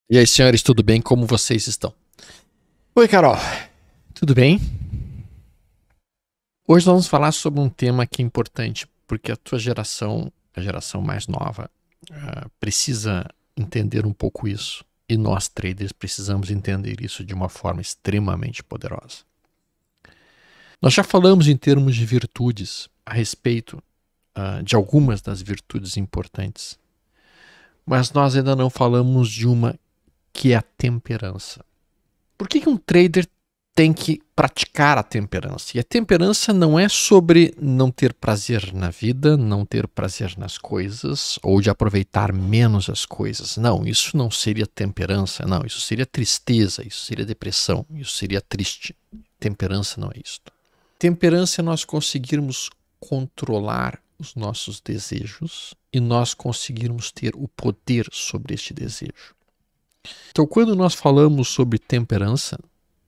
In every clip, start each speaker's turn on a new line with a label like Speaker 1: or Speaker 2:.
Speaker 1: E aí, senhores, tudo bem? Como vocês estão? Oi, Carol. Tudo bem? Hoje nós vamos falar sobre um tema que é importante, porque a tua geração, a geração mais nova, precisa entender um pouco isso. E nós, traders, precisamos entender isso de uma forma extremamente poderosa. Nós já falamos em termos de virtudes a respeito de algumas das virtudes importantes, mas nós ainda não falamos de uma que é a temperança. Por que um trader tem que praticar a temperança? E a temperança não é sobre não ter prazer na vida, não ter prazer nas coisas, ou de aproveitar menos as coisas. Não, isso não seria temperança, não, isso seria tristeza, isso seria depressão, isso seria triste. Temperança não é isso. Temperança é nós conseguirmos controlar os nossos desejos e nós conseguirmos ter o poder sobre este desejo. Então, quando nós falamos sobre temperança,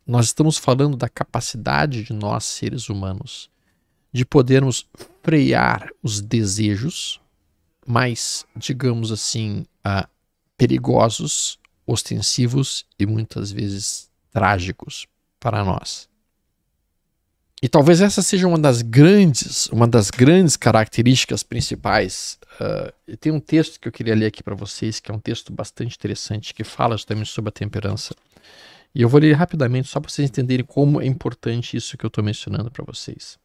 Speaker 1: nós estamos falando da capacidade de nós, seres humanos, de podermos frear os desejos mais, digamos assim, perigosos, ostensivos e muitas vezes trágicos para nós. E talvez essa seja uma das grandes características principais. Tem um texto que eu queria ler aqui para vocês, que é um texto bastante interessante, que fala justamente sobre a temperança. E eu vou ler rapidamente, só para vocês entenderem como é importante isso que eu estou mencionando para vocês.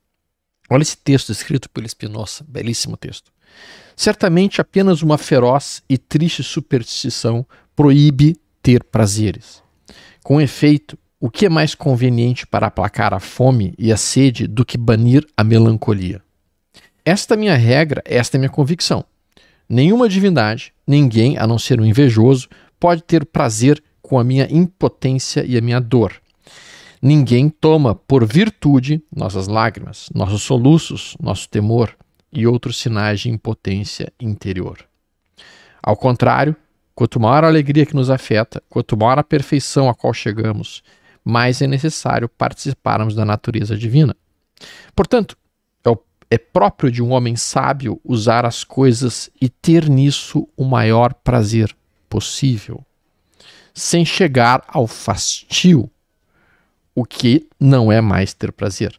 Speaker 1: Olha esse texto escrito por Spinoza, belíssimo texto. Certamente apenas uma feroz e triste superstição proíbe ter prazeres. Com efeito, o que é mais conveniente para aplacar a fome e a sede do que banir a melancolia? Esta é minha regra, esta é minha convicção. Nenhuma divindade, ninguém, a não ser um invejoso, pode ter prazer com a minha impotência e a minha dor. Ninguém toma por virtude nossas lágrimas, nossos soluços, nosso temor e outros sinais de impotência interior. Ao contrário, quanto maior a alegria que nos afeta, quanto maior a perfeição a qual chegamos, mais é necessário participarmos da natureza divina. Portanto, é próprio de um homem sábio usar as coisas e ter nisso o maior prazer possível, sem chegar ao fastio, o que não é mais ter prazer.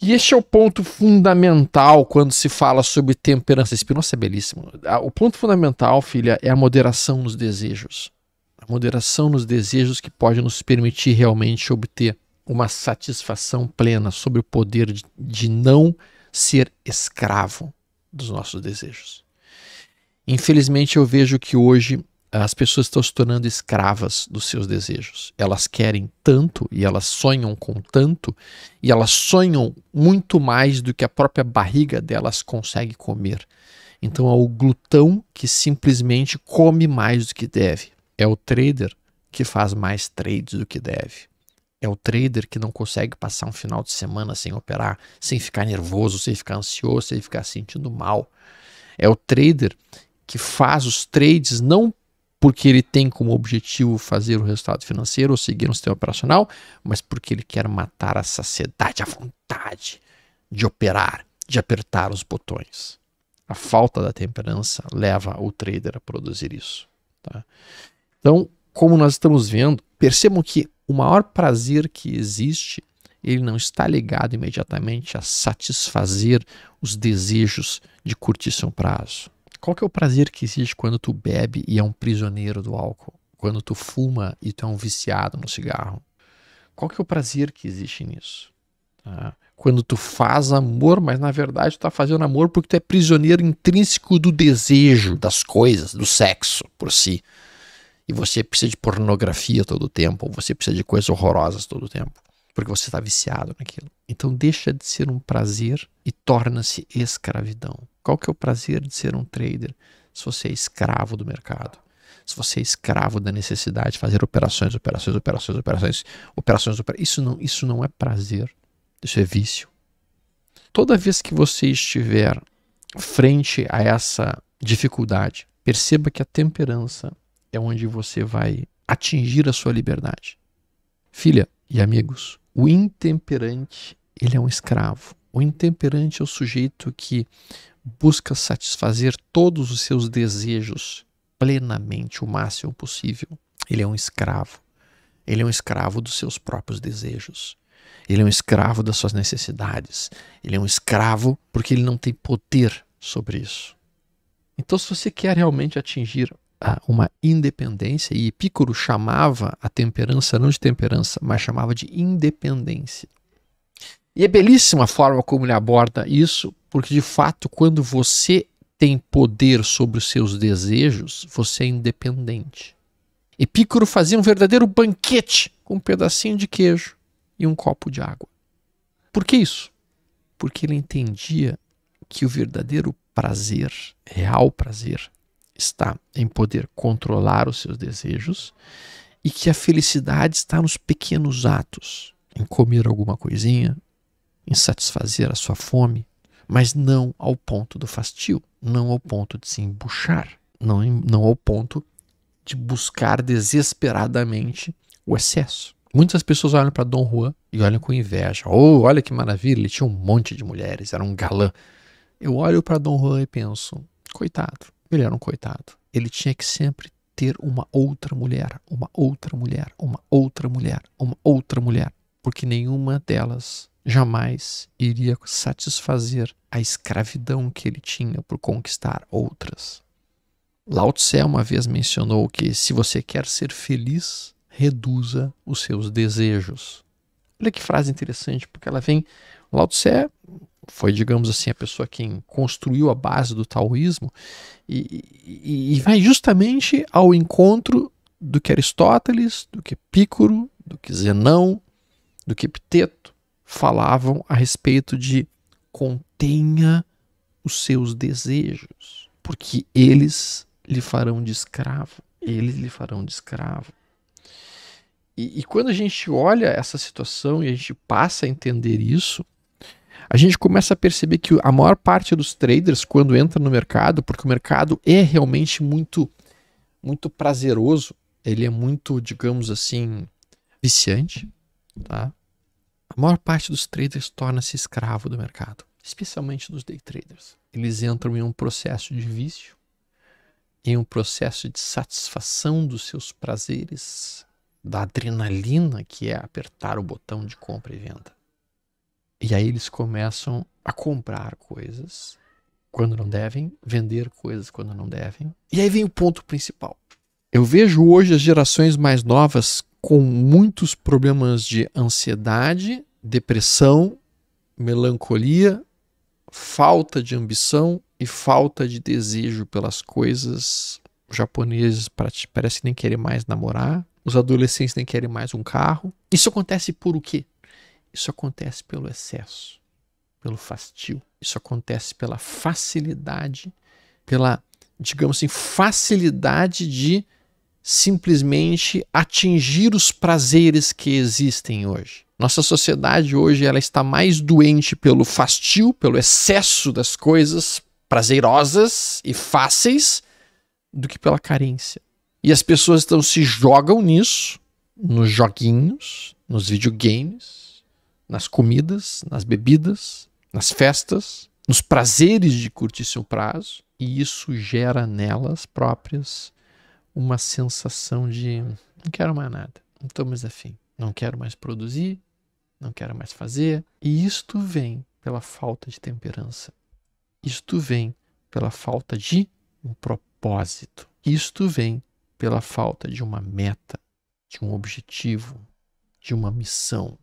Speaker 1: E este é o ponto fundamental quando se fala sobre temperança. Spinoza é belíssimo. O ponto fundamental, filha, é a moderação nos desejos. A moderação nos desejos que pode nos permitir realmente obter uma satisfação plena sobre o poder de não ser escravo dos nossos desejos. Infelizmente, eu vejo que hoje as pessoas estão se tornando escravas dos seus desejos. Elas querem tanto e elas sonham com tanto e elas sonham muito mais do que a própria barriga delas consegue comer. Então é o glutão que simplesmente come mais do que deve. É o trader que faz mais trades do que deve. É o trader que não consegue passar um final de semana sem operar, sem ficar nervoso, sem ficar ansioso, sem ficar sentindo mal. É o trader que faz os trades não porque ele tem como objetivo fazer o resultado financeiro ou seguir um sistema operacional, mas porque ele quer matar a saciedade, a vontade de operar, de apertar os botões. A falta da temperança leva o trader a produzir isso. Tá? Então, como nós estamos vendo, percebam que o maior prazer que existe, ele não está ligado imediatamente a satisfazer os desejos de curtíssimo prazo. Qual que é o prazer que existe quando tu bebe e é um prisioneiro do álcool? Quando tu fuma e tu é um viciado no cigarro? Qual que é o prazer que existe nisso? Quando tu faz amor, mas na verdade tu está fazendo amor porque tu é prisioneiro intrínseco do desejo, das coisas, do sexo por si. E você precisa de pornografia todo o tempo, ou você precisa de coisas horrorosas todo o tempo, porque você está viciado naquilo. Então deixa de ser um prazer e torna-se escravidão. Qual que é o prazer de ser um trader? Se você é escravo do mercado, se você é escravo da necessidade de fazer operações. Isso não é prazer, isso é vício. Toda vez que você estiver frente a essa dificuldade, perceba que a temperança é onde você vai atingir a sua liberdade. Filha e amigos, o intemperante, ele é um escravo. O intemperante é o sujeito que busca satisfazer todos os seus desejos plenamente o máximo possível, ele é um escravo. Ele é um escravo dos seus próprios desejos. Ele é um escravo das suas necessidades. Ele é um escravo porque ele não tem poder sobre isso. Então, se você quer realmente atingir uma independência, e Epicuro chamava a temperança não de temperança, mas chamava de independência. E é belíssima a forma como ele aborda isso, porque de fato, quando você tem poder sobre os seus desejos, você é independente. Epicuro fazia um verdadeiro banquete com um pedacinho de queijo e um copo de água. Por que isso? Porque ele entendia que o verdadeiro prazer, real prazer, está em poder controlar os seus desejos e que a felicidade está nos pequenos atos, em comer alguma coisinha, em satisfazer a sua fome, mas não ao ponto do fastio, não ao ponto de se embuchar, não ao ponto de buscar desesperadamente o excesso. Muitas pessoas olham para Dom Juan e olham com inveja. Oh, olha que maravilha, ele tinha um monte de mulheres, era um galã. Eu olho para Dom Juan e penso, coitado, ele era um coitado. Ele tinha que sempre ter uma outra mulher, uma outra mulher, uma outra mulher, uma outra mulher, porque nenhuma delas jamais iria satisfazer a escravidão que ele tinha por conquistar outras. Lao Tse uma vez mencionou que se você quer ser feliz, reduza os seus desejos. Olha que frase interessante, porque ela vem... Lao Tse foi, digamos assim, a pessoa quem construiu a base do taoísmo e vai justamente ao encontro do que Aristóteles, do que Epicuro, do que Zenão, do que Epiteto falavam a respeito de contenha os seus desejos, porque eles lhe farão de escravo. Eles lhe farão de escravo. E quando a gente olha essa situação e a gente passa a entender isso, a gente começa a perceber que a maior parte dos traders, quando entra no mercado, porque o mercado é realmente muito, muito prazeroso, ele é muito, digamos assim, viciante, tá? A maior parte dos traders torna-se escravo do mercado, especialmente dos day traders. Eles entram em um processo de vício, em um processo de satisfação dos seus prazeres, da adrenalina que é apertar o botão de compra e venda. E aí eles começam a comprar coisas quando não devem, vender coisas quando não devem. E aí vem o ponto principal. Eu vejo hoje as gerações mais novas com muitos problemas de ansiedade, depressão, melancolia, falta de ambição e falta de desejo pelas coisas. Os japoneses parece que nem querem mais namorar. Os adolescentes nem querem mais um carro. Isso acontece por o quê? Isso acontece pelo excesso, pelo fastio. Isso acontece pela facilidade, pela, digamos assim, facilidade de simplesmente atingir os prazeres que existem hoje. Nossa sociedade hoje ela está mais doente pelo fastio, pelo excesso das coisas prazerosas e fáceis do que pela carência. E as pessoas então se jogam nisso, nos joguinhos, nos videogames, nas comidas, nas bebidas, nas festas, nos prazeres de curtir seu prazo, e isso gera nelas próprias uma sensação de não quero mais nada, não estou mais afim, não quero mais produzir, não quero mais fazer. E isto vem pela falta de temperança. Isto vem pela falta de um propósito. Isto vem pela falta de uma meta, de um objetivo, de uma missão.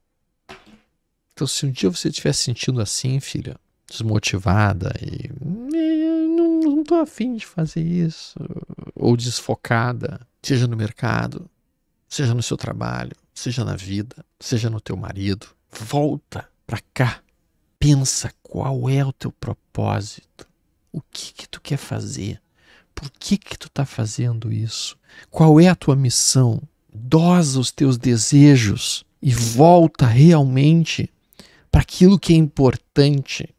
Speaker 1: Então, se um dia você estiver se sentindo assim, filha, desmotivada e não estou afim de fazer isso, ou desfocada, seja no mercado, seja no seu trabalho, seja na vida, seja no teu marido, volta para cá, pensa qual é o teu propósito, o que tu quer fazer, por que tu está fazendo isso, qual é a tua missão, dosa os teus desejos e volta realmente para aquilo que é importante,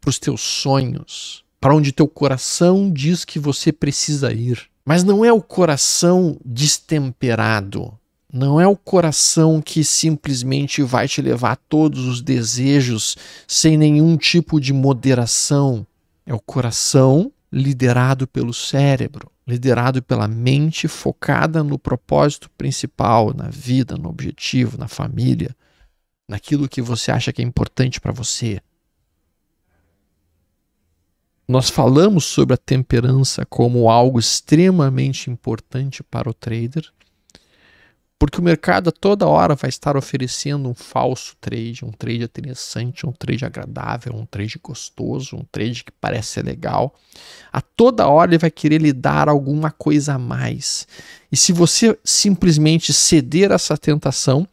Speaker 1: para os teus sonhos, para onde teu coração diz que você precisa ir. Mas não é o coração destemperado, não é o coração que simplesmente vai te levar a todos os desejos sem nenhum tipo de moderação. É o coração liderado pelo cérebro, liderado pela mente focada no propósito principal, na vida, no objetivo, na família, naquilo que você acha que é importante para você. Nós falamos sobre a temperança como algo extremamente importante para o trader, porque o mercado a toda hora vai estar oferecendo um falso trade, um trade interessante, um trade agradável, um trade gostoso, um trade que parece ser legal. A toda hora ele vai querer lhe dar alguma coisa a mais. E se você simplesmente ceder a essa tentação,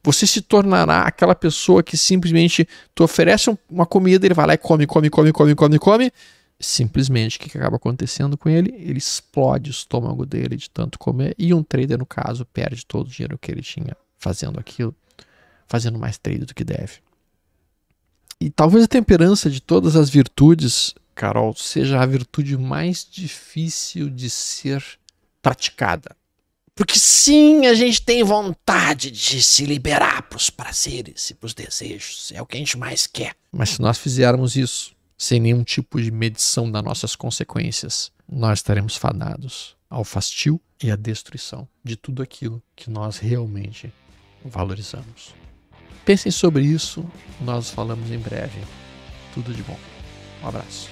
Speaker 1: você se tornará aquela pessoa que simplesmente te oferece uma comida, ele vai lá e come. Simplesmente, o que acaba acontecendo com ele? Ele explode o estômago dele de tanto comer, e um trader, no caso, perde todo o dinheiro que ele tinha fazendo aquilo, fazendo mais trade do que deve. E talvez a temperança de todas as virtudes, Carol, seja a virtude mais difícil de ser praticada. Porque sim, a gente tem vontade de se liberar para os prazeres e para os desejos, é o que a gente mais quer. Mas se nós fizermos isso sem nenhum tipo de medição das nossas consequências, nós estaremos fadados ao fastio e à destruição de tudo aquilo que nós realmente valorizamos. Pensem sobre isso, nós falamos em breve. Tudo de bom. Um abraço.